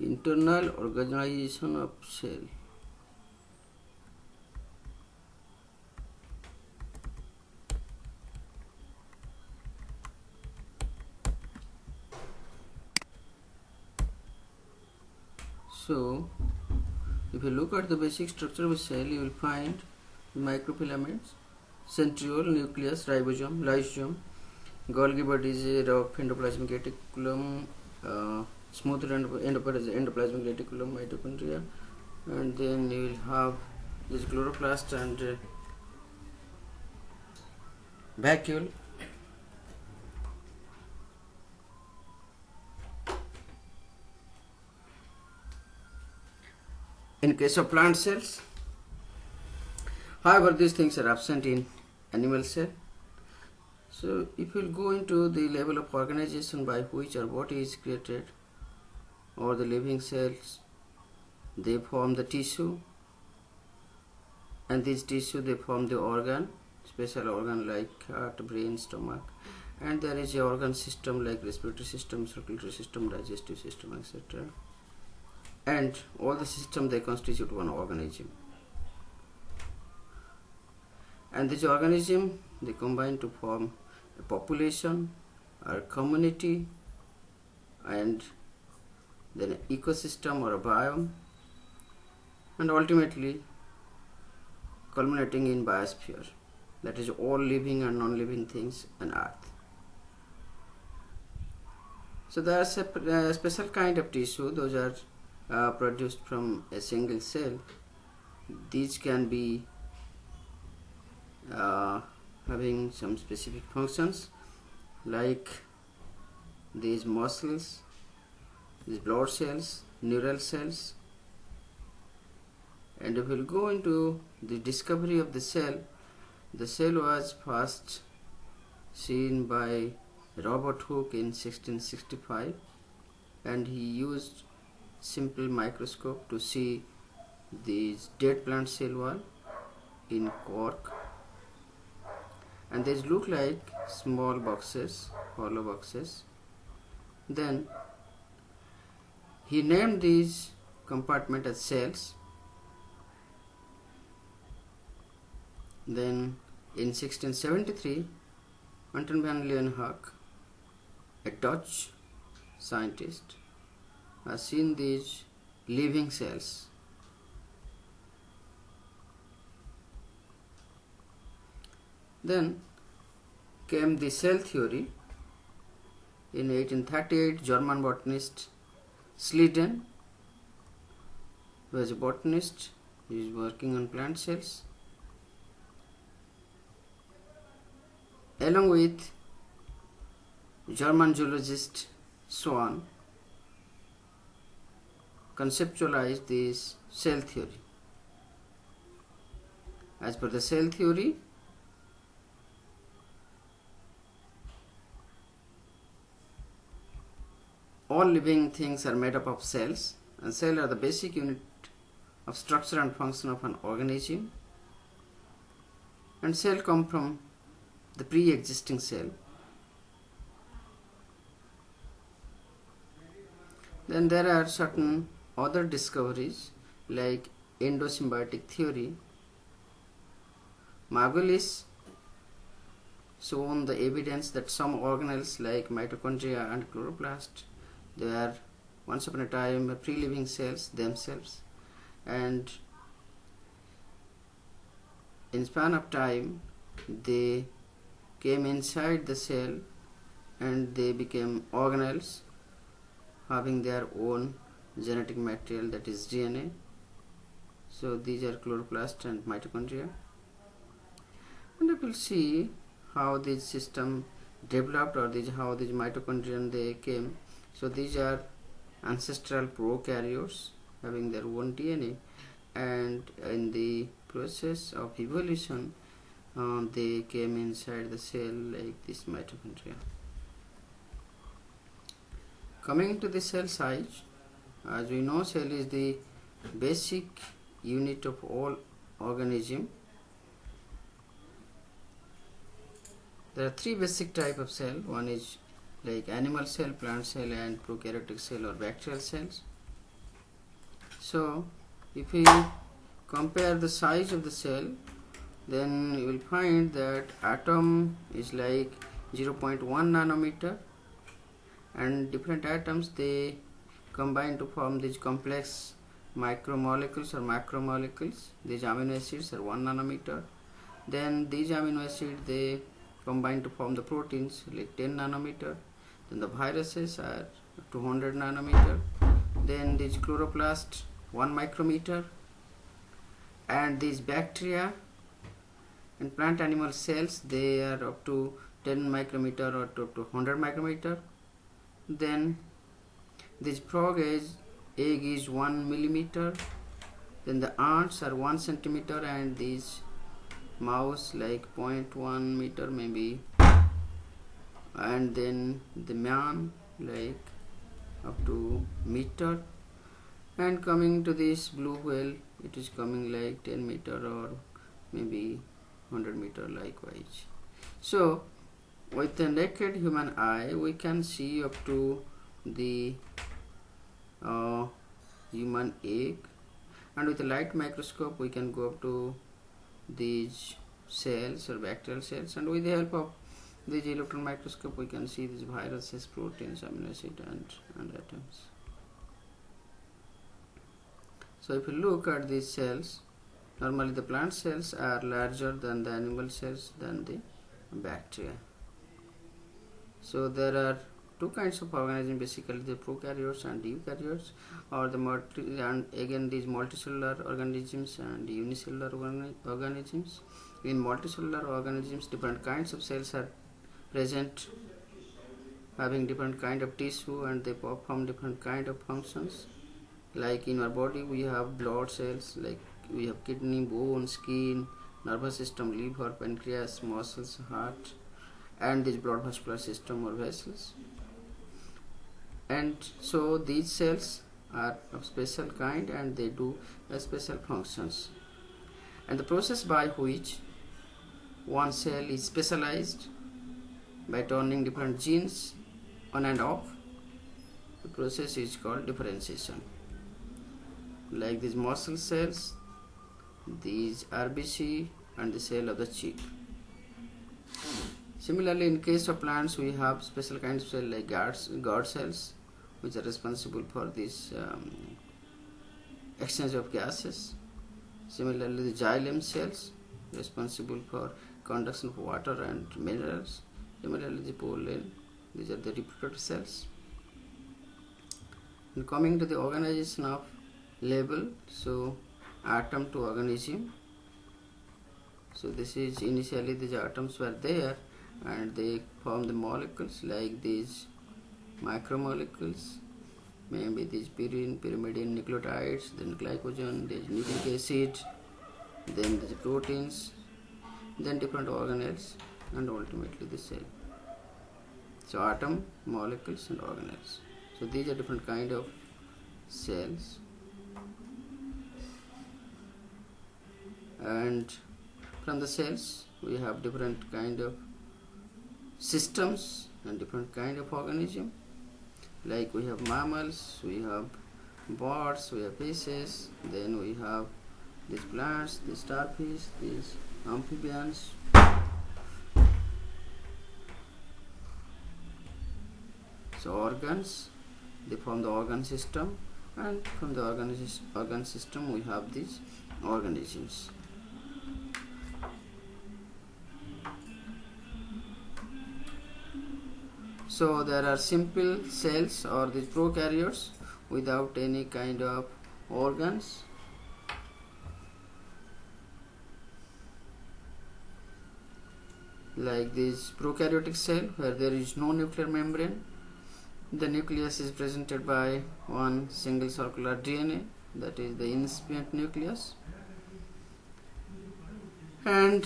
Internal organization of cell. So, if you look at the basic structure of a cell, you will find the microfilaments, centriole, nucleus, ribosome, lysosome, Golgi body is a rough endoplasmic reticulum, smooth endoplasmic reticulum, mitochondria, and then you will have this chloroplast and vacuole. In case of plant cells, however, these things are absent in animal cell. So, if you will go into the level of organization by which our body is created, or the living cells, they form the tissue, and these tissue they form the organ, special organ like heart, brain, stomach, and there is a organ system like respiratory system, circulatory system, digestive system, etc. And all the system they constitute one organism. And this organism they combine to form a population or a community, and then an ecosystem or a biome, and ultimately culminating in biosphere, that is all living and non-living things on earth. So there are a special kind of tissue, those are produced from a single cell. These can be having some specific functions like these muscles, these blood cells, neural cells. And if we'll go into the discovery of the cell was first seen by Robert Hooke in 1665, and he used simple microscope to see this dead plant cell wall in cork, and these look like small boxes, hollow boxes. Then he named these compartments as cells. Then in 1673, Anton van Leeuwenhoek, a Dutch scientist, has seen these living cells. Then came the cell theory. In 1838, German botanist Sleden, who was a botanist, he is working on plant cells, along with German zoologist Swan, conceptualized this cell theory. As per the cell theory, all living things are made up of cells, and cells are the basic unit of structure and function of an organism, and cells come from the pre-existing cell. Then there are certain other discoveries like endosymbiotic theory. Margulis shown the evidence that some organelles like mitochondria and chloroplast, they are once upon a time pre-living cells themselves, and in span of time they came inside the cell and they became organelles having their own genetic material, that is DNA. So these are chloroplast and mitochondria, and we will see how this system developed, or how these mitochondria they came. So these are ancestral prokaryotes having their own DNA, and in the process of evolution they came inside the cell like this mitochondria. Coming to the cell size, as we know, cell is the basic unit of all organism. There are three basic type of cell. One is like animal cell, plant cell, and prokaryotic cell or bacterial cells. So if we compare the size of the cell, then you will find that atom is like 0.1 nanometer, and different atoms, they combine to form these complex micromolecules or macromolecules. These amino acids are 1 nanometer. Then these amino acids, they combine to form the proteins like 10 nanometer. Then the viruses are 200 nanometer. Then these chloroplast 1 micrometer, and these bacteria and plant animal cells, they are up to 10 micrometer or up to 100 micrometer. Then this frog egg is 1 millimeter. Then the ants are 1 centimeter, and these mouse like 0.1 meter maybe, and then the man like up to meter. And coming to this blue whale, it is coming like 10 meter or maybe 100 meter likewise. So with the naked human eye, we can see up to the human egg, and with a light microscope we can go up to these cells or bacterial cells, and with the help of this electron microscope we can see these viruses, proteins, amino acid and atoms. So if you look at these cells, normally the plant cells are larger than the animal cells than the bacteria. So there are two kinds of organisms, basically the prokaryotes and eukaryotes, or and again these multicellular organisms and unicellular organisms. In multicellular organisms, different kinds of cells are present, having different kind of tissue, and they perform different kind of functions. Like in our body we have blood cells, like we have kidney, bone, skin, nervous system, liver, pancreas, muscles, heart, and this blood vascular system or vessels. And so these cells are of special kind, and they do special functions. And the process by which one cell is specialized by turning different genes on and off, the process is called differentiation. Like these muscle cells, these RBC, and the cell of the cheek. Similarly, in case of plants, we have special kinds of cells like guard cells, which are responsible for this exchange of gases. Similarly, the xylem cells, responsible for conduction of water and minerals. Similarly, the pollen, these are the reproductive cells. And coming to the organization of level, so atom to organism. So this is initially these atoms were there, and they form the molecules like these macromolecules, maybe these pyrimidine nucleotides, then glycogen, then nucleic acid, then these proteins, then different organelles, and ultimately the cell. So atom, molecules, and organelles. So these are different kind of cells. And from the cells we have different kind of systems and different kind of organism. Like we have mammals, we have birds, we have fishes, then we have these plants, these starfish, these amphibians. So organs, they form the organ system, and from the organ system we have these organisms. So there are simple cells or these prokaryotes without any kind of organs. Like this prokaryotic cell where there is no nuclear membrane. The nucleus is presented by one single circular DNA, that is the incipient nucleus. And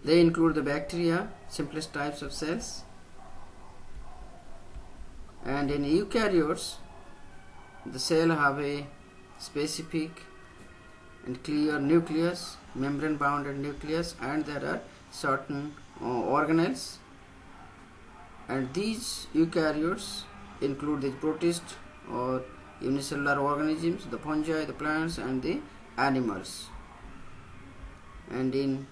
they include the bacteria, simplest types of cells. And in eukaryotes, the cell have a specific and clear nucleus, membrane bounded nucleus, and there are certain organelles. And these eukaryotes include the protist or unicellular organisms, the fungi, the plants, and the animals. And in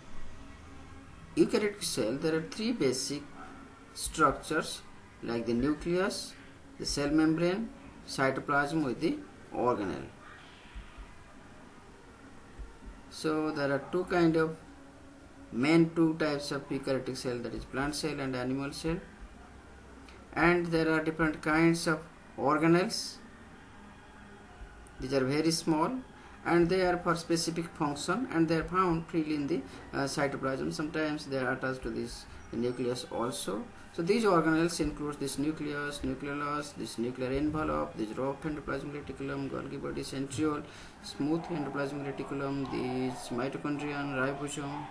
eukaryotic cell, there are three basic structures like the nucleus, the cell membrane, cytoplasm with the organelle. So there are main two types of eukaryotic cell, that is plant cell and animal cell, and there are different kinds of organelles. These are very small and they are for specific function, and they are found freely in the cytoplasm. Sometimes they are attached to this nucleus also. So these organelles include this nucleus, nucleolus, this nuclear envelope, this rough endoplasmic reticulum, Golgi body, centriole, smooth endoplasmic reticulum, this mitochondrion, ribosome,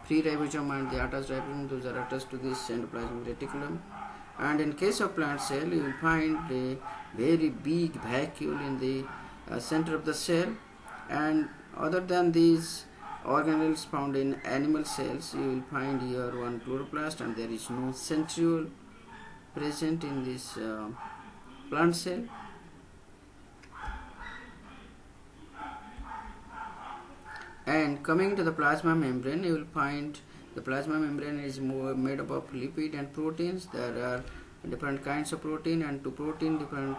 free ribosome, and the attached ribosome. Those are attached to this endoplasmic reticulum. And in case of plant cell, you will find a very big vacuole in the center of the cell. And other than these organelles found in animal cells, you will find here one chloroplast, and there is no centriole present in this plant cell. And coming to the plasma membrane, you will find the plasma membrane is made up of lipid and proteins. There are different kinds of protein, and to protein different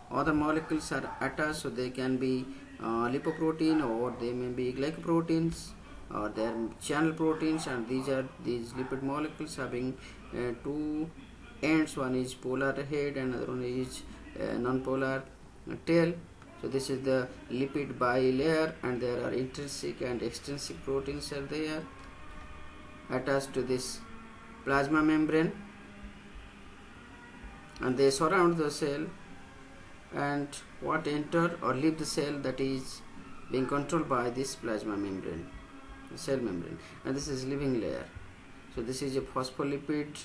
other molecules are attached, so they can be lipoprotein, or they may be glycoproteins, or they are channel proteins. And these are these lipid molecules having two ends. One is polar head and another one is non-polar tail. So this is the lipid bilayer, and there are intrinsic and extrinsic proteins are there attached to this plasma membrane, and they surround the cell, and what enter or leave the cell, that is being controlled by this plasma membrane, the cell membrane. And this is living layer. So this is a phospholipid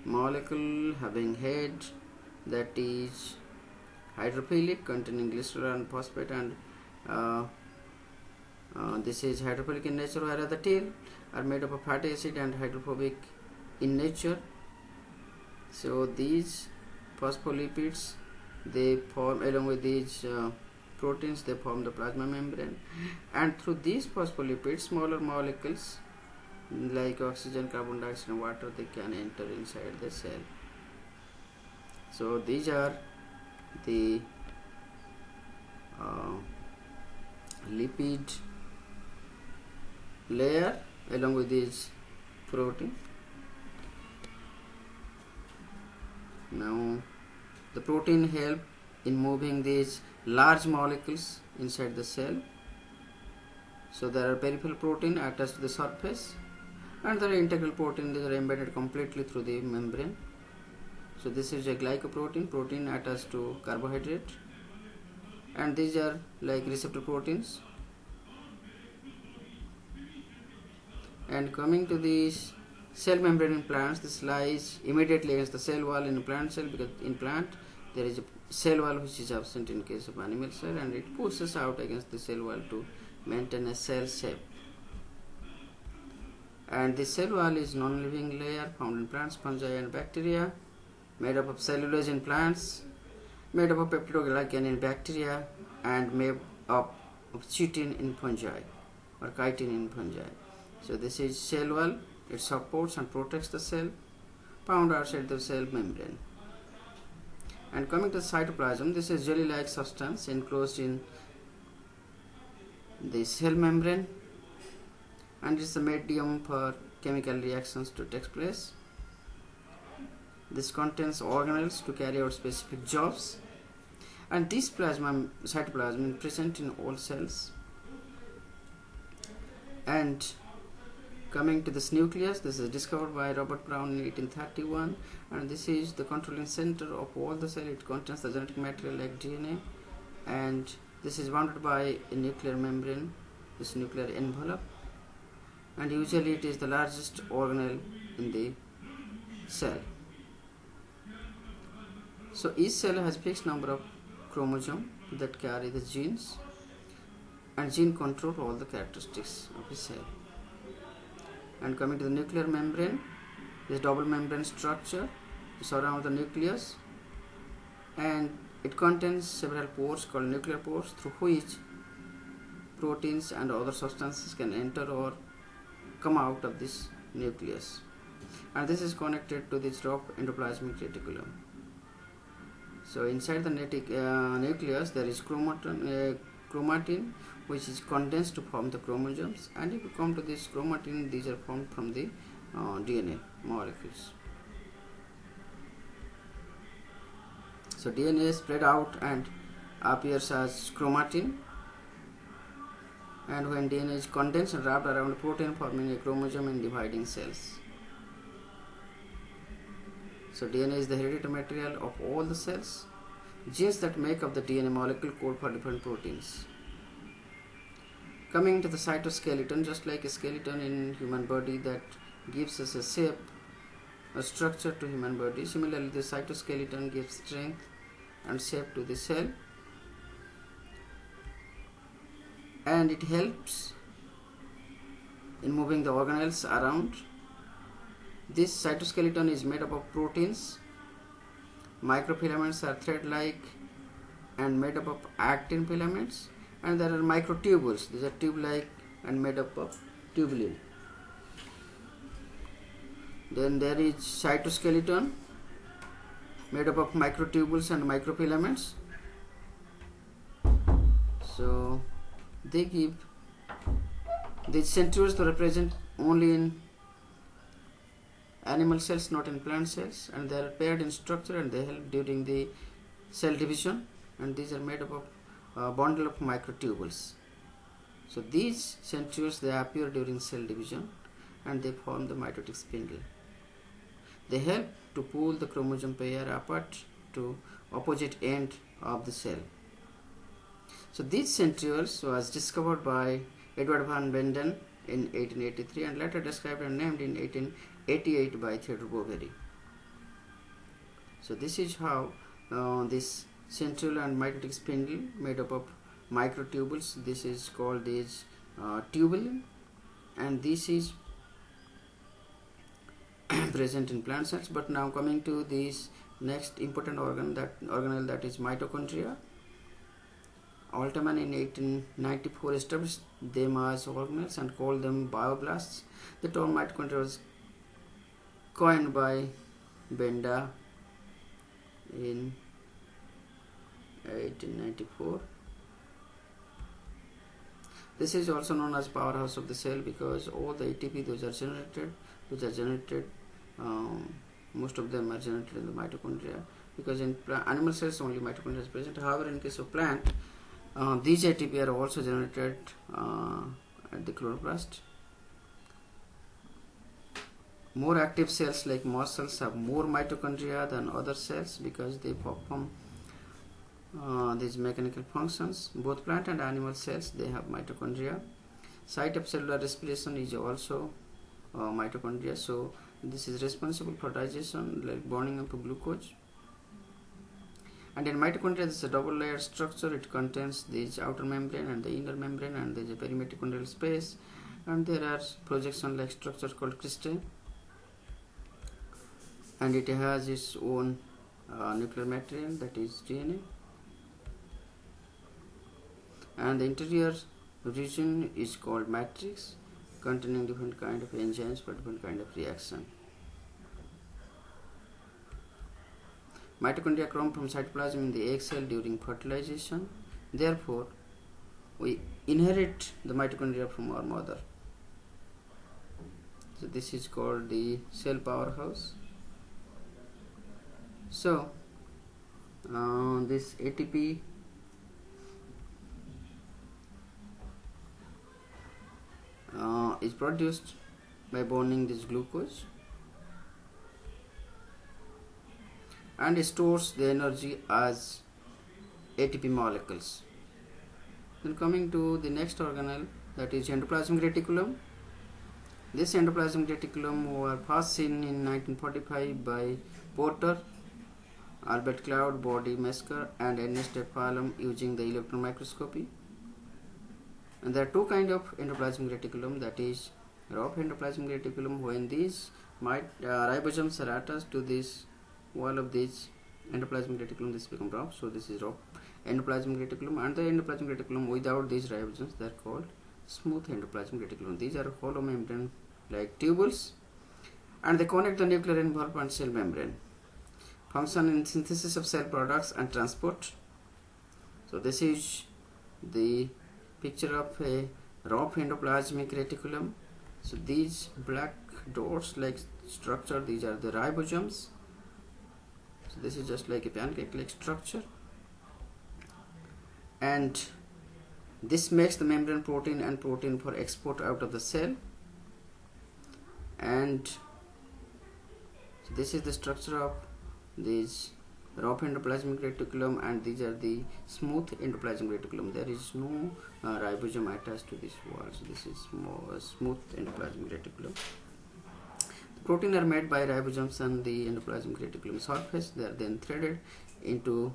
molecule having head that is hydrophilic, containing glycerol and phosphate, and this is hydrophilic in nature, whereas the tail are made up of fatty acid and hydrophobic in nature. So these phospholipids, they form, along with these proteins, they form the plasma membrane, and through these phospholipids, smaller molecules like oxygen, carbon dioxide and water, they can enter inside the cell. So these are the lipid layer along with this protein. Now the protein help in moving these large molecules inside the cell. So there are peripheral protein attached to the surface, and there are integral protein. These are embedded completely through the membrane. So this is a glycoprotein, protein attached to carbohydrate, and these are like receptor proteins. And coming to this cell membrane in plants, this lies immediately against the cell wall in a plant cell, because in plant there is a cell wall which is absent in case of animal cell, and it pushes out against the cell wall to maintain a cell shape. And the cell wall is non-living layer found in plants, fungi and bacteria, made up of cellulose in plants, made up of peptidoglycan in bacteria, and made up of chitin in fungi or chitin in fungi. So this is cell wall. It supports and protects the cell, found outside the cell membrane. And coming to the cytoplasm, this is jelly-like substance enclosed in the cell membrane, and it's the medium for chemical reactions to take place. This contains organelles to carry out specific jobs, and this cytoplasm is present in all cells. And coming to this nucleus, this is discovered by Robert Brown in 1831, and this is the controlling center of all the cell. It contains the genetic material like DNA, and this is bounded by a nuclear membrane, this nuclear envelope, and usually it is the largest organelle in the cell. So each cell has fixed number of chromosomes that carry the genes, and gene control all the characteristics of a cell. And coming to the nuclear membrane, this double membrane structure surrounds the nucleus, and It contains several pores called nuclear pores through which proteins and other substances can enter or come out of this nucleus, and this is connected to this rough endoplasmic reticulum. So inside the nucleus there is chromatin which is condensed to form the chromosomes, and if you come to this chromatin, these are formed from the DNA molecules. So DNA is spread out and appears as chromatin, and when DNA is condensed and wrapped around a protein, forming a chromosome in dividing cells. So DNA is the hereditary material of all the cells. Genes that make up the DNA molecule code for different proteins. Coming to the cytoskeleton, just like a skeleton in human body that gives us a shape, a structure to human body, similarly the cytoskeleton gives strength and shape to the cell, and it helps in moving the organelles around. This cytoskeleton is made up of proteins. Microfilaments are thread-like and made up of actin filaments, and there are microtubules. These are tube-like and made up of tubulin. Then there is cytoskeleton made up of microtubules and microfilaments. So they give these centrioles to represent only in animal cells, not in plant cells, and they are paired in structure and they help during the cell division, and these are made up of a bundle of microtubules. So these centrioles, they appear during cell division and they form the mitotic spindle. They help to pull the chromosome pair apart to opposite end of the cell. So these centrioles was discovered by Edward van Benden in 1883 and later described and named in 1888 by Theodore Boveri. So this is how this centriole and mitotic spindle made up of microtubules, this is called this tubulin, and this is present in plant cells. But now coming to this next important organelle, that is mitochondria. Altman in 1894 established them as organelles and called them bioblasts. The term mitochondria was coined by Benda in 1894. This is also known as powerhouse of the cell because all the ATP those are generated, most of them are generated in the mitochondria, because in animal cells only mitochondria is present. However, in case of plant, these ATP are also generated at the chloroplast. More active cells like muscles have more mitochondria than other cells because they perform these mechanical functions. Both plant and animal cells, they have mitochondria. Site of cellular respiration is also mitochondria. So this is responsible for digestion, like burning up glucose. And in mitochondria, this is a double layered structure. It contains this outer membrane and the inner membrane, and there is a perimitochondrial space, and there are projection like structures called cristae, and it has its own nuclear material, that is DNA. And the interior region is called matrix, containing different kind of enzymes for different kind of reaction. Mitochondria come from cytoplasm in the egg cell during fertilization. Therefore, we inherit the mitochondria from our mother. So this is called the cell powerhouse. So this ATP is produced by burning this glucose and stores the energy as ATP molecules. Then coming to the next organelle, that is endoplasmic reticulum. This endoplasmic reticulum was first seen in 1945 by Porter, Albert Cloud, Body Mesker, and Ernest Phalm using the electron microscopy. And there are two kinds of endoplasmic reticulum, that is rough endoplasmic reticulum, when these ribosomes are attached to this wall of this endoplasmic reticulum, this become rough, so this is rough endoplasmic reticulum. And the endoplasmic reticulum without these ribosomes, they are called smooth endoplasmic reticulum. These are hollow membrane like tubules, and they connect the nuclear envelope and cell membrane. Function in synthesis of cell products and transport. So this is the picture of a rough endoplasmic reticulum. So these black dots like structure, these are the ribosomes. So this is just like a pancake like structure, and this makes the membrane protein and protein for export out of the cell. And so this is the structure of this rough endoplasmic reticulum, and these are the smooth endoplasmic reticulum. There is no ribosome attached to this wall, so this is smooth endoplasmic reticulum. The protein are made by ribosomes on the endoplasmic reticulum surface. They are then threaded into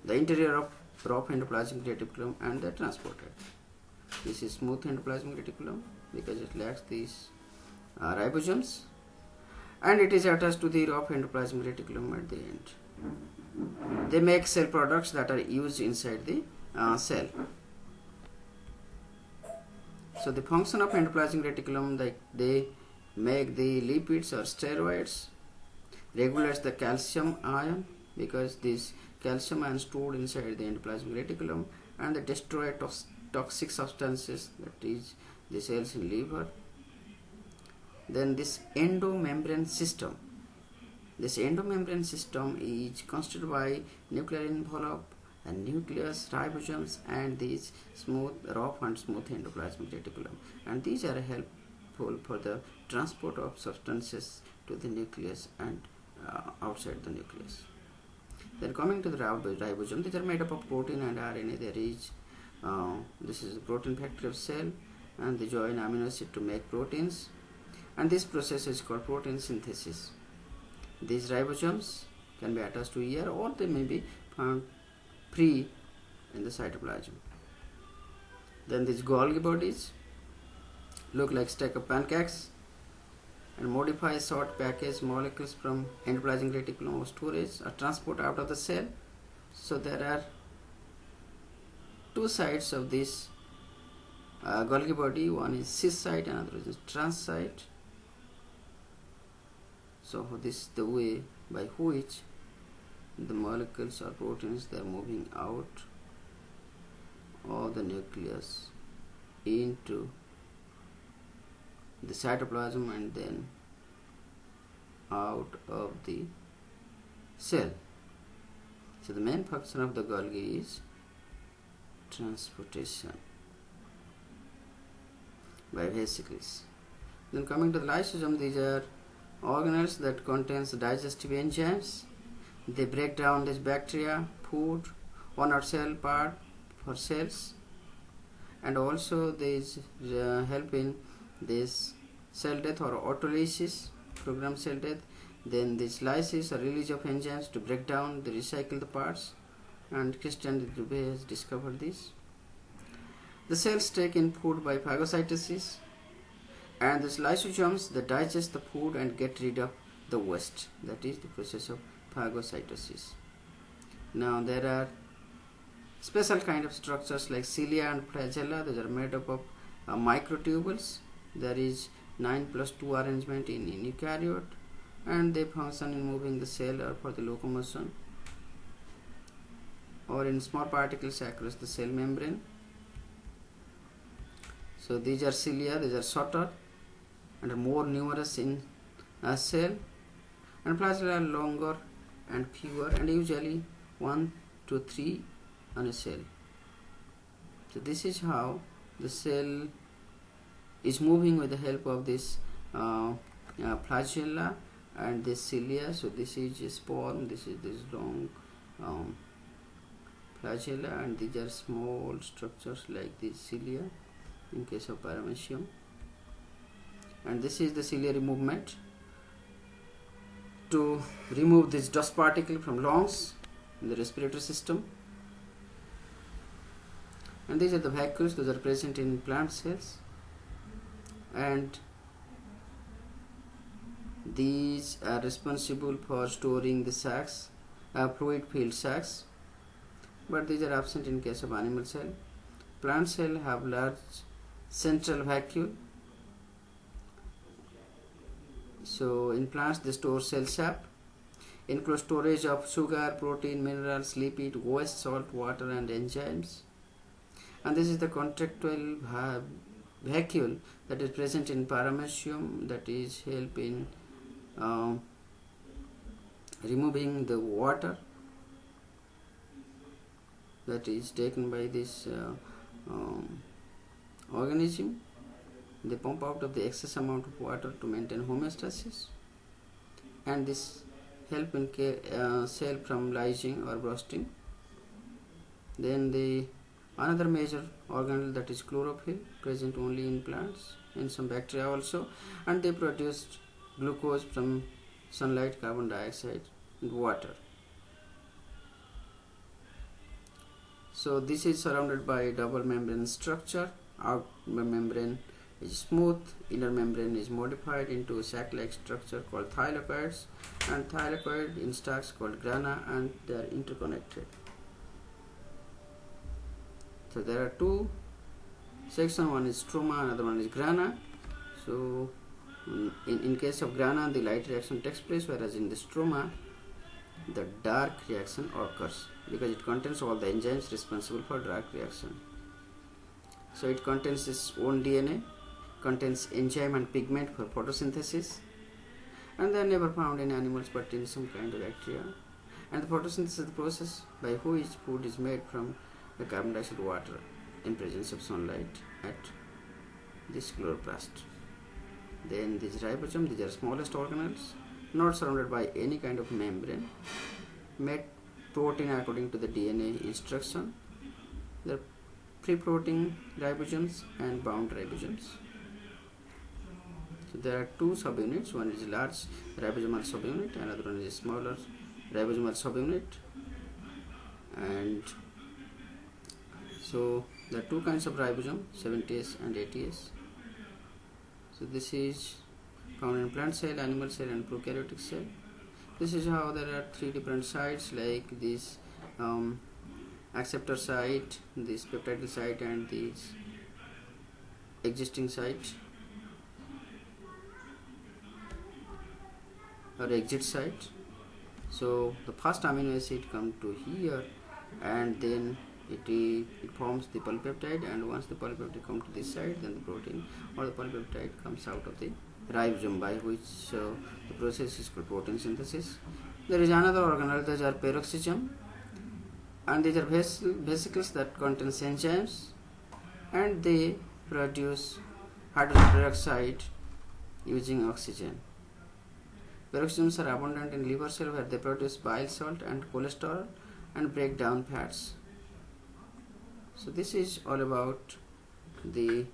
the interior of rough endoplasmic reticulum and they are transported. This is smooth endoplasmic reticulum because it lacks these ribosomes, and it is attached to the rough endoplasmic reticulum at the end. They make cell products that are used inside the cell. So the function of endoplasmic reticulum, like they make the lipids or steroids, regulates the calcium ion because this calcium ion stored inside the endoplasmic reticulum, and they destroy toxic substances, that is the cells in liver. Then this endomembrane system. This endomembrane system is constituted by nuclear envelope and nucleus, ribosomes, and these rough and smooth endoplasmic reticulum. And these are helpful for the transport of substances to the nucleus and outside the nucleus. Then coming to the ribosome, these are made up of protein and RNA. There is this is the protein factory of cell, and they join amino acid to make proteins, and this process is called protein synthesis. These ribosomes can be attached to ER, or they may be found free in the cytoplasm. Then these Golgi bodies look like stack of pancakes and modify short package molecules from endoplasmic reticulum or storage or transport out of the cell. So there are two sides of this Golgi body. One is cis site, another is trans site. So this is the way by which the molecules or proteins, they are moving out of the nucleus into the cytoplasm and then out of the cell. So the main function of the Golgi is transportation by vesicles. Then coming to the lysosome, these are organelles that contains digestive enzymes. They break down this bacteria, food, one or cell part for cells, and also these help in this cell death or autolysis, programmed cell death. Then this lysis or release of enzymes to break down, they recycle the parts, and Christian Dubé has discovered this. The cells take in food by phagocytosis, and these lysosomes, they digest the food and get rid of the waste. That is the process of phagocytosis. Now there are special kind of structures like cilia and flagella. These are made up of microtubules. There is 9+2 arrangement in eukaryote, and they function in moving the cell or for the locomotion or in small particles across the cell membrane. So these are cilia, these are shorter and are more numerous in a cell, and flagella are longer and fewer and usually 1 to 3 on a cell. So this is how the cell is moving with the help of this flagella and this cilia. So this is a spawn, this is this long flagella, and these are small structures like this cilia in case of paramecium. And this is the ciliary movement to remove this dust particle from lungs in the respiratory system. And these are the vacuoles, those are present in plant cells, and These are responsible for storing the sacs, fluid filled sacs, but these are absent in case of animal cell. Plant cell have large central vacuole. So in plants they store cell sap, include storage of sugar, protein, minerals, lipid, waste, salt, water and enzymes. And this is the contractile vacuole that is present in paramecium, that is help in removing the water that is taken by this organism. They pump out of the excess amount of water to maintain homeostasis, and this help in cell from lysing or bursting. Then the another major organelle, that is chlorophyll, present only in plants, in some bacteria also, and they produce glucose from sunlight, carbon dioxide and water. So this is surrounded by double membrane structure. Outer membrane is smooth, inner membrane is modified into a sac-like structure called thylakoids, and thylakoid in stalks called grana, and they are interconnected. So there are two sections, one is stroma, another one is grana. So in case of grana the light reaction takes place, whereas in the stroma the dark reaction occurs because it contains all the enzymes responsible for dark reaction. So it contains its own DNA, contains enzyme and pigment for photosynthesis, and they are never found in animals but in some kind of bacteria. And the photosynthesis is the process by which food is made from the carbon dioxide water in presence of sunlight at this chloroplast. Then this ribosome, these are smallest organelles, not surrounded by any kind of membrane, made protein according to the DNA instruction. There are free protein ribosomes and bound ribosomes. So there are two subunits, one is a large ribosomal subunit, another one is a smaller ribosomal subunit. And so there are two kinds of ribosome, 70S and 80S. So this is found in plant cell, animal cell and prokaryotic cell. This is how there are three different sites, like this acceptor site, this peptidal site and this existing site or exit site. So the first amino acid comes to here, and then it forms the polypeptide, and once the polypeptide comes to this side, then the protein or the polypeptide comes out of the ribosome, by which the process is called protein synthesis. There is another organelle, these are peroxisome, and these are vesicles that contain enzymes, and they produce hydrogen peroxide using oxygen. Peroxisomes are abundant in liver cell, where they produce bile salt and cholesterol and break down fats. So this is all about the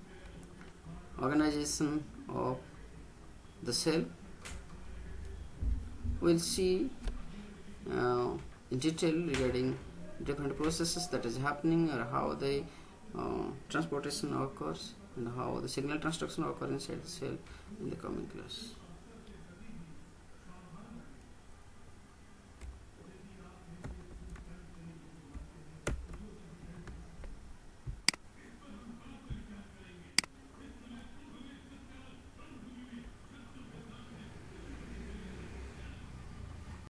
organization of the cell. We'll see in detail regarding different processes that is happening, or how the transportation occurs and how the signal transduction occurs inside the cell in the coming class.